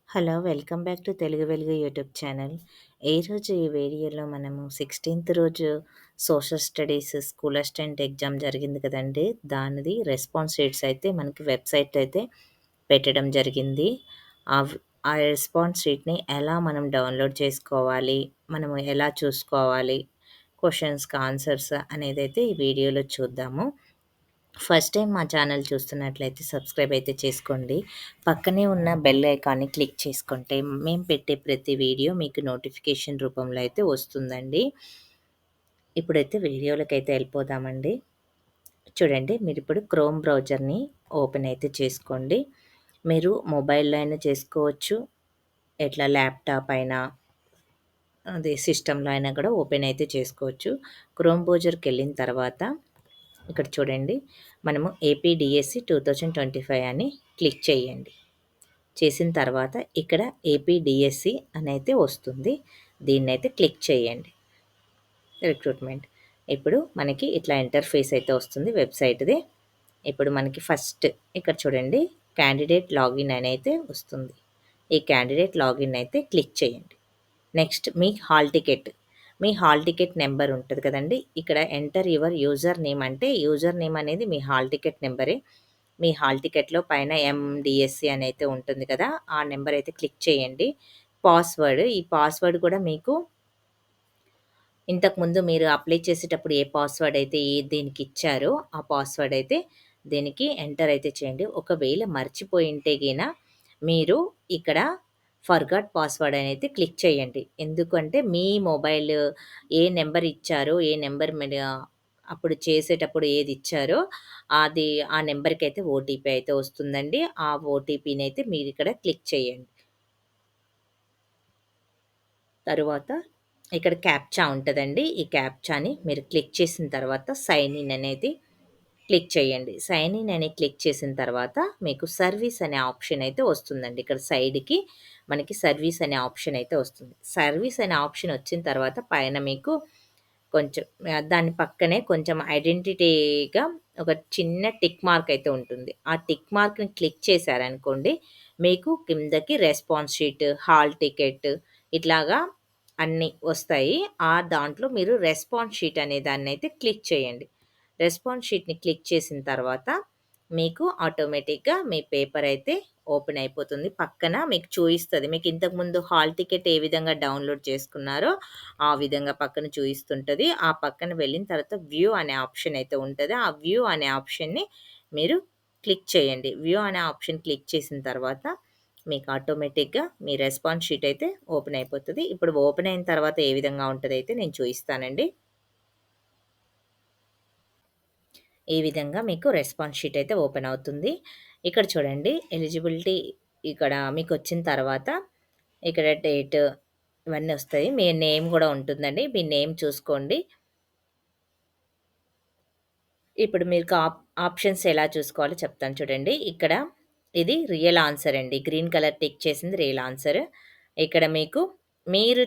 Hello! Welcome back to Telugu వెలుగు YouTube channel. ఈరోజు ఈ వీడియోలో మనము 16థ్ రోజు social studies school assistant exam జరిగింది కదండీ! దానిది రెస్పాన్స్ షీట్స్ అయితే మనకి వెబ్‌సైట్ అయితే పెట్టడం జరిగింది. ఆవ్ ఆ రెస్పాన్స్ షీట్‌ని ఎలా మనం డౌన్‌లోడ్ చేసుకోవాలి? మనము ఎలా చూసుకోవాలి? క్వెషన్స్‌కి ఆన్సర్స్ అనేదైతే ఈ వీడియోలో చూద్దాము. ఫస్ట్ టైం మా ఛానల్ చూస్తున్నట్లయితే సబ్స్క్రైబ్ అయితే చేసుకోండి. పక్కనే ఉన్న బెల్ ఐకాన్‌ని క్లిక్ చేసుకుంటే మేము పెట్టే ప్రతి వీడియో మీకు నోటిఫికేషన్ రూపంలో అయితే వస్తుందండి. ఇప్పుడైతే వీడియోలకైతే వెళ్ళిపోదామండి. చూడండి మీరిప్పుడు క్రోమ్ బ్రౌజర్‌ని ఓపెన్ అయితే చేసుకోండి. మీరు మొబైల్‌లో అయినా చేసుకోవచ్చు. ఇట్లా ల్యాప్‌టాప్ అయినా అదే సిస్టమ్‌లో అయినా కూడా ఓపెన్ అయితే చేసుకోవచ్చు. క్రోమ్ బ్రౌజర్‌కెళ్ళిన తర్వాత ఇక్కడ చూడండి. మనము ఏపీడీఎస్సీ 2025 అని క్లిక్ చేయండి. చేసిన తర్వాత ఇక్కడ ఏపీడీఎస్సీ అనైతే వస్తుంది. దీన్నైతే క్లిక్ చేయండి. రిక్రూట్మెంట్. ఇప్పుడు మనకి ఇట్లా ఇంటర్ఫేస్ అయితే వస్తుంది వెబ్‌సైట్‌ది. ఇప్పుడు మనకి ఫస్ట్ ఇక్కడ చూడండి క్యాండిడేట్ లాగిన్ అని అయితే వస్తుంది. ఈ క్యాండిడేట్ లాగిన్ అయితే క్లిక్ చేయండి. నెక్స్ట్ మీ హాల్ టికెట్. మీ హాల్ టికెట్ నెంబర్ ఉంటది కదండీ! ఇక్కడ ఎంటర్ యువర్ యూజర్ నేమ్ అంటే యూజర్ నేమ్ అనేది మీ హాల్ టికెట్ నెంబరే. మీ హాల్ టికెట్‌లో పైన ఎండీఎస్సీ అని అయితే ఉంటుంది కదా! ఆ నెంబర్ అయితే క్లిక్ చేయండి. పాస్వర్డ్ ఈ పాస్వర్డ్ కూడా మీకు ఇంతకుముందు మీరు అప్లై చేసేటప్పుడు ఏ పాస్వర్డ్ అయితే దీనికిచ్చారో ఆ పాస్వర్డ్ అయితే దీనికి ఎంటర్ అయితే చేయండి. ఒకవేళ మర్చిపోయుంటే గిన మీరు ఇక్కడ ఫర్గాట్ పాస్వర్డ్ అనైతే క్లిక్ చేయండి. ఎందుకంటే మీ మొబైల్ ఏ నెంబర్ ఇచ్చారో, ఏ నెంబర్ మీరు అప్పుడు చేసేటప్పుడు ఏది ఇచ్చారో అది ఆ నెంబర్‌కైతే ఓటీపీ అయితే వస్తుందండి. ఆ ఓటీపీనైతే మీరిక్కడ క్లిక్ చేయండి. తరువాత ఇక్కడ క్యాప్చా ఉంటదండి. ఈ క్యాప్చాని మీరు క్లిక్ చేసిన తర్వాత సైన్ ఇన్ అనేది క్లిక్ చేయండి. సైన్ ఇన్ అని క్లిక్ చేసిన తర్వాత మీకు సర్వీస్ అనే ఆప్షన్ అయితే వస్తుందండి. ఇక్కడ సైడ్‌కి మనకి సర్వీస్ అనే ఆప్షన్ అయితే వస్తుంది. సర్వీస్ అనే ఆప్షన్ వచ్చిన తర్వాత పైన మీకు కొంచెం దాని పక్కనే కొంచెం ఐడెంటిటీగా ఒక చిన్న టిక్ మార్క్ అయితే ఉంటుంది. ఆ టిక్ మార్క్‌ని క్లిక్ చేశారనుకోండి, మీకు కిందకి రెస్పాన్స్ షీట్, హాల్ టికెట్ ఇట్లాగా అన్నీ వస్తాయి. దాంట్లో మీరు రెస్పాన్స్ షీట్ అనే దాన్నైతే క్లిక్ చేయండి. రెస్పాన్స్ షీట్‌ని క్లిక్ చేసిన తర్వాత మీకు ఆటోమేటిక్‌గా మీ పేపర్ అయితే ఓపెన్ అయిపోతుంది. పక్కన మీకు చూయిస్తది. మీకు ఇంతకుముందు హాల్ టికెట్ ఏ విధంగా డౌన్‌లోడ్ చేసుకున్నారో, ఆ విధంగా పక్కన చూయిస్తుంటది. ఆ పక్కన వెళ్ళిన తర్వాత వ్యూ అనే ఆప్షన్ అయితే ఉంటది. ఆ వ్యూ అనే ఆప్షన్‌ని మీరు క్లిక్ చేయండి. వ్యూ అనే ఆప్షన్ క్లిక్ చేసిన తర్వాత మీకు ఆటోమేటిక్‌గా మీ రెస్పాన్స్ షీట్ అయితే ఓపెన్ అయిపోతది. ఇప్పుడు ఓపెన్ అయిన తర్వాత ఏ విధంగా ఉంటదైతే నేను చూయిస్తానండి. ఈ విధంగా మీకు రెస్పాన్స్ షీట్ అయితే ఓపెన్ అవుతుంది. ఇక్కడ చూడండి ఎలిజిబిలిటీ ఇక్కడ మీకొచ్చిన తర్వాత ఇక్కడ డేట్ ఇవన్నీ వస్తాయి. మీ నేమ్ గూడా ఉంటుందండి. మీ నేమ్ చూసుకోండి. ఇప్పుడు మీకు ఆప్షన్స్ ఎలా చూసుకోవాలో చెప్తాను చూడండి. ఇక్కడ ఇది రియల్ ఆన్సర్ అండి. గ్రీన్ కలర్ టిక్ చేసింది రియల్ ఆన్సర్. ఇక్కడ మీకు మీరు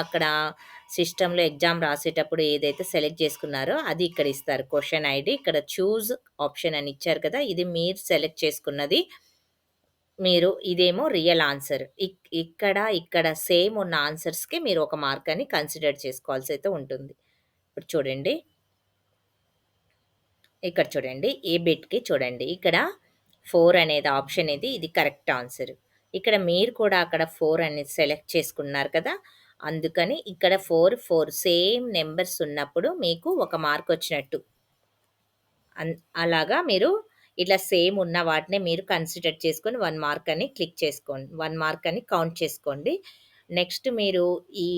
అక్కడ సిస్టమ్‌లో ఎగ్జామ్ రాసేటప్పుడు ఏదైతే సెలెక్ట్ చేసుకున్నారో అది ఇక్కడ ఇస్తారు. క్వెషన్ ఐడీ ఇక్కడ చూస్ ఆప్షన్ అని ఇచ్చారు కదా! ఇది మీరు సెలెక్ట్ చేసుకున్నది. ఇదేమో రియల్ ఆన్సర్. ఇక్కడ సేమ్ ఉన్న ఆన్సర్స్‌కి మీరు ఒక మార్క్ అని కన్సిడర్ చేసుకోవాల్సయితే ఉంటుంది. ఇప్పుడు చూడండి. ఇక్కడ చూడండి. ఏ బిట్‌కి చూడండి. ఇక్కడ 4 అనేది ఆప్షన్ ఇది కరెక్ట్ ఆన్సర్. ఇక్కడ మీరు కూడా అక్కడ 4 అనేది సెలెక్ట్ చేసుకున్నారు కదా! అందుకని ఇక్కడ 4, 4 సేమ్ నంబర్స్ ఉన్నప్పుడు మీకు ఒక మార్క్ వచ్చినట్టు. అన్ అలాగా మీరు ఇట్లా సేమ్ ఉన్న వాటినే మీరు కన్సిడర్ చేసుకొని 1 మార్క్ అని క్లిక్ చేసుకోండి. 1 మార్క్ అని కౌంట్ చేసుకోండి. నెక్స్ట్ మీరు ఈ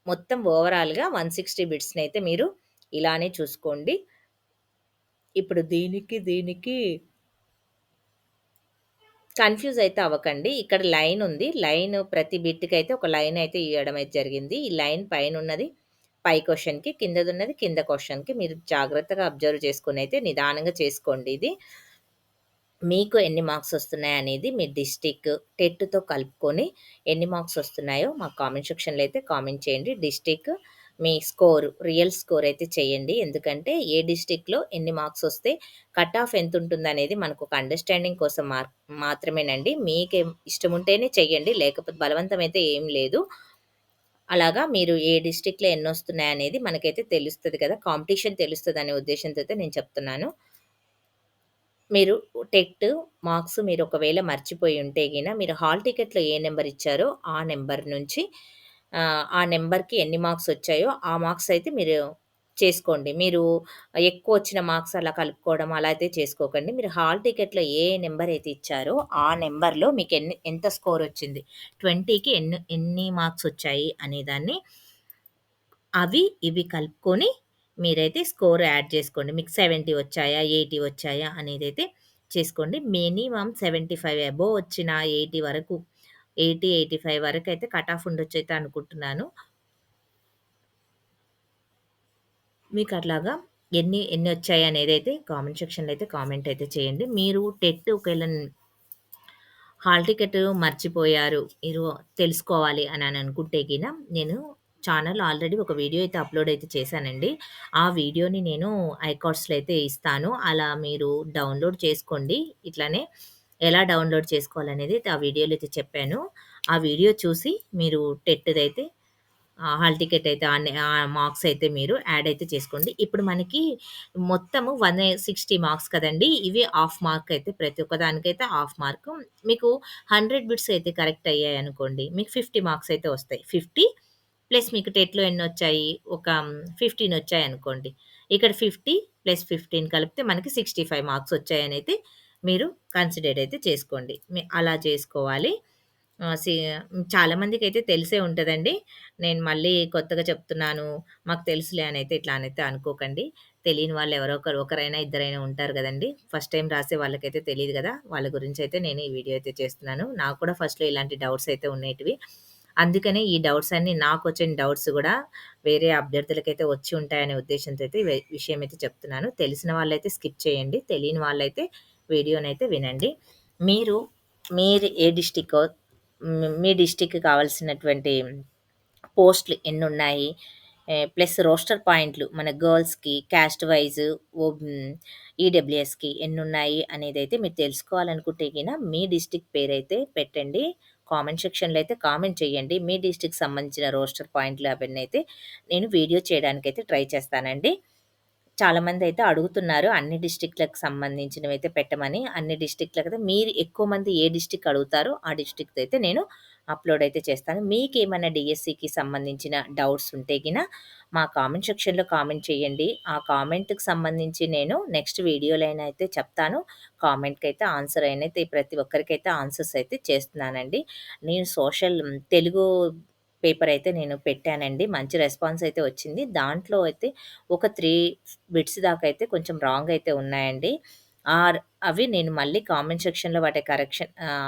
మొత్తం ఓవరాల్‌గా 160 బిట్స్‌నైతే మీరు ఇలానే చూసుకోండి. ఇప్పుడు దీనికి కన్‌ఫ్యూజ్ అయితే అవ్వకండి. ఇక్కడ లైన్ ఉంది. లైన్ ప్రతి బిట్‌కైతే ఒక లైన్ అయితే ఇయ్యడం అయితే జరిగింది. ఈ లైన్ పైనున్నది పై క్వెషన్‌కి, కిందదున్నది కింద క్వెషన్‌కి. మీరు జాగ్రత్తగా అబ్జర్వ్ చేసుకొనైతే నిదానంగా చేసుకోండి ఇది. మీకు ఎన్ని మార్క్స్ వస్తున్నాయనేది మీ డిస్ట్రిక్ట్, టెట్‌తో కలుపుకొని ఎన్ని మార్క్స్ వస్తున్నాయో మాకు కామెంట్ సెక్షన్‌లో అయితే కామెంట్ చేయండి. డిస్ట్రిక్ట్ మీ స్కోర్, రియల్ స్కోర్ అయితే చేయండి. ఎందుకంటే ఏ డిస్ట్రిక్ట్‌లో ఎన్ని మార్క్స్ వస్తే కట్ ఆఫ్ ఎంతుంటుందనేది మనకొక అండర్‌స్టాండింగ్ కోసం మాత్రమేనండి. మీకేం ఇష్టముంటేనే చెయ్యండి. లేకపోతే బలవంతం అయితే ఏం లేదు. అలాగా మీరు ఏ డిస్ట్రిక్ట్‌లో ఎన్నొస్తున్నాయనేది మనకైతే తెలుస్తది కదా! కాంపిటీషన్ తెలుస్తదనే ఉద్దేశ్యంతో అయితే నేను చెప్తున్నాను. మీరు టెట్ మార్క్స్ మీరు ఒకవేళ మర్చిపోయి ఉంటే మీరు హాల్ టికెట్‌లో ఏ నంబర్ ఇచ్చారో ఆ నంబర్ నుంచి ఆ నంబర్‌కి ఎన్ని మార్క్స్ వచ్చాయో ఆ మార్క్స్ అయితే మీరు చేసుకోండి. మీరు ఎక్కువొచ్చిన మార్క్స్ అలా కలుపుకోవడం అలా అయితే చేసుకోకండి. మీరు హాల్ టికెట్‌లో ఏ నంబర్ అయితే ఇచ్చారో ఆ నంబర్‌లో మీకు ఎంత స్కోర్ వచ్చింది. 20కి ఎన్ని మార్క్స్ వచ్చాయి అనేదాన్ని ఇవి కలుపుకొని మీరైతే స్కోర్ యాడ్ చేసుకోండి. మీకు 70 వచ్చాయా? 80 వచ్చాయా? అనేదైతే చేసుకోండి. మినిమమ్ 75 అబోవ్ వచ్చిన 80 వరకు 80, 85 వరకైతే కట్ ఆఫ్ ఉండొచ్చయితే అనుకుంటున్నాను. మీకట్లాగా ఎన్నొచ్చాయనేదైతే కామెంట్ సెక్షన్‌లో అయితే కామెంట్ అయితే చేయండి. మీరు టెట్ ఒకవేళ హాల్ టికెట్ మర్చిపోయారు. తెలుసుకోవాలి అని అనుకుంటే నేను ఛానెల్ ఆల్రెడీ ఒక వీడియో అయితే అప్‌లోడ్ అయితే చేశానండి. ఆ వీడియోని నేను ఐకార్డ్స్‌లో అయితే ఇస్తాను. అలా మీరు డౌన్‌లోడ్ చేసుకోండి. ఇట్లానే ఎలా డౌన్‌లోడ్ చేసుకోవాలనేది ఆ వీడియోలో అయితే చెప్పాను. ఆ వీడియో చూసి మీరు టెట్‌దైతే హాల్ టికెట్ అయితే మార్క్స్ అయితే మీరు యాడ్ అయితే చేసుకోండి. ఇప్పుడు మనకి మొత్తము 160 మార్క్స్ కదండీ! ఇవి హాఫ్ మార్క్ అయితే ప్రతి ఒక్క దానికైతే హాఫ్ మార్కు. మీకు 100 బిట్స్ అయితే కరెక్ట్ అయ్యాయనుకోండి. మీకు 50 మార్క్స్ అయితే వస్తాయి. 50 ప్లస్ మీకు టెట్‌లో ఎన్నొచ్చాయి? ఒక 15 వచ్చాయనుకోండి. ఇక్కడ 50 ప్లస్ 15 కలిపితే మనకి 65 మార్క్స్ వచ్చాయనైతే మీరు కన్సిడర్ అయితే చేసుకోండి. అలా చేసుకోవాలి. ఆహ్, సి చాలా మందికైతే తెలిసే ఉంటదండి. నేను మళ్ళీ కొత్తగా చెప్తున్నాను, మాకు తెలుసులే అనైతే ఇట్లా అనైతే అనుకోకండి. తెలియని వాళ్ళు ఎవరో ఒకరైనా, ఇద్దరైనా ఉంటారు గదండీ! ఫస్ట్ టైమ్ రాసే వాళ్ళకైతే తెలీదు గదా! వాళ్ళ గురించయితే నేను ఈ వీడియో అయితే చేస్తున్నాను. నాకు కూడా ఫస్ట్‌లో ఇలాంటి డౌట్స్ అయితే ఉండేటివి. అందుకనే ఈ డౌట్స్ అన్నీ నాకొచ్చిన డౌట్స్ గూడా వేరే అభ్యర్థులకైతే వచ్చి ఉంటాయనే ఉద్దేశ్యంతో అయితే విషయం అయితే చెప్తున్నాను. తెలిసిన వాళ్ళైతే స్కిప్ చేయండి. తెలియని వాళ్ళైతే వీడియోనైతే వినండి. మీరు మీరు ఏ డిస్ట్రిక్కో మీ డిస్ట్రిక్ట్‌కి కావాల్సినటువంటి పోస్టులు ఎన్నున్నాయి? ప్లస్ రోస్టర్ పాయింట్లు మన గర్ల్స్‌కి క్యాస్ట్ వైస్ ఈడబ్ల్యూఎస్‌కి ఎన్నున్నాయి అనేదైతే మీరు తెలుసుకోవాలనుకుంటే మీ డిస్ట్రిక్ట్ పేరైతే పెట్టండి. కామెంట్ సెక్షన్‌లో అయితే కామెంట్ చేయండి. మీ డిస్ట్రిక్ట్‌కి సంబంధించిన రోస్టర్ పాయింట్లు అవన్నీ అయితే నేను వీడియో చేయడానికైతే ట్రై చేస్తానండి. చాలామందయితే అడుగుతున్నారు. అన్ని డిస్ట్రిక్ట్‌లకు సంబంధించినవైతే పెట్టమని. అన్ని డిస్ట్రిక్ట్‌లకైతే మీరు ఎక్కువ మంది ఏ డిస్ట్రిక్ట్ అడుగుతారో ఆ డిస్ట్రిక్ట్‌దయితే నేను అప్‌లోడ్ అయితే చేస్తాను. మీకేమన్నా డీఎస్సీకి సంబంధించిన డౌట్స్ ఉంటే మా కామెంట్ సెక్షన్‌లో కామెంట్ చేయండి. ఆ కామెంట్‌కి సంబంధించి నేను నెక్స్ట్ వీడియోలోనైతే చెప్తాను. కామెంట్‌కైతే ఆన్సర్ అయినైతే ప్రతి ఒక్కరికైతే ఆన్సర్స్ అయితే చేస్తున్నానండి. నేను తెలుగు పేపర్ అయితే నేను పెట్టానండి. మంచి రెస్పాన్స్ అయితే వచ్చింది. దాంట్లో అయితే ఒక 3 బిట్స్ దాకా అయితే కొంచెం రాంగ్ అయితే ఉన్నాయండి. ఆర్ అవి నేను మళ్ళీ కామెంట్ సెక్షన్‌లో వాటి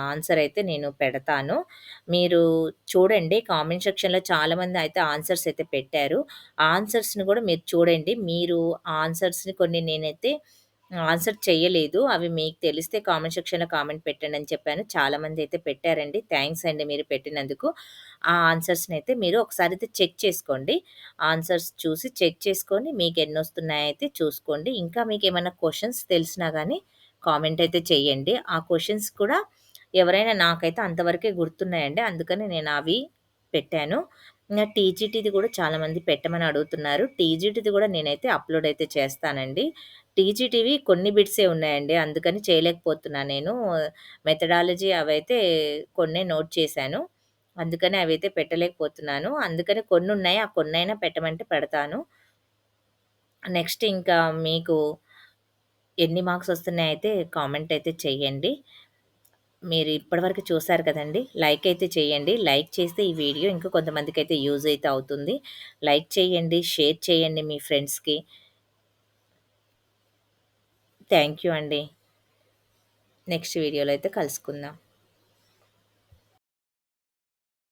ఆన్సర్ అయితే నేను పెడతాను. మీరు చూడండి కామెంట్ సెక్షన్‌లో చాలామంది అయితే ఆన్సర్స్ అయితే పెట్టారు. ఆ ఆన్సర్స్‌ని కూడా మీరు చూడండి. మీరు ఆ ఆన్సర్స్‌ని కొన్ని నేనైతే ఆన్సర్ చేయలేదు. అవి మీకు తెలిస్తే కామెంట్ సెక్షన్‌లో కామెంట్ పెట్టండి అని చెప్పాను. చాలామంది అయితే పెట్టారండి. థాంక్స్ అండి మీరు పెట్టినందుకు. ఆ ఆన్సర్స్‌నైతే మీరు ఒకసారైతే చెక్ చేసుకోండి. ఆన్సర్స్ చూసి చెక్ చేసుకొని మీకెన్నొస్తున్నాయయితే చూసుకోండి. ఇంకా మీకేమన్నా క్వెషన్స్ తెలిసినా గానీ కామెంట్ అయితే చేయండి. ఆ క్వెషన్స్ కూడా ఎవరైనా నాకైతే అంతవరకే గుర్తున్నాయండి. అందుకని నేను అవి పెట్టాను. ఇంగ టీజీటీది కూడా చాలామంది పెట్టమని అడుగుతున్నారు. టీజీటీది కూడా నేనైతే అప్‌లోడ్ అయితే చేస్తానండి. టీజీటీవి కొన్ని బిట్సే ఉన్నాయండి. అందుకని చేయలేకపోతున్నా నేను. మెథడాలజీ అవైతే కొన్నే నోట్ చేశాను. అందుకని అవైతే పెట్టలేకపోతున్నాను. అందుకని కొన్నున్నాయి. ఆ కొన్నైనా పెట్టమంటే పెడతాను. నెక్స్ట్ ఇంకా మీకు ఎన్ని మార్క్స్ వస్తున్నాయయితే కామెంట్ అయితే చెయ్యండి. మీరు ఇప్పటివరకు చూసారు కదండీ! లైక్ అయితే చేయండి. లైక్ చేస్తే ఈ వీడియో ఇంకా కొంతమందికైతే యూజ్ అయితే అవుతుంది. లైక్ చేయండి, షేర్ చేయండి మీ ఫ్రెండ్స్‌కి. థాంక్ యూ అండి. నెక్స్ట్ వీడియోలో అయితే కలుసుకుందాం.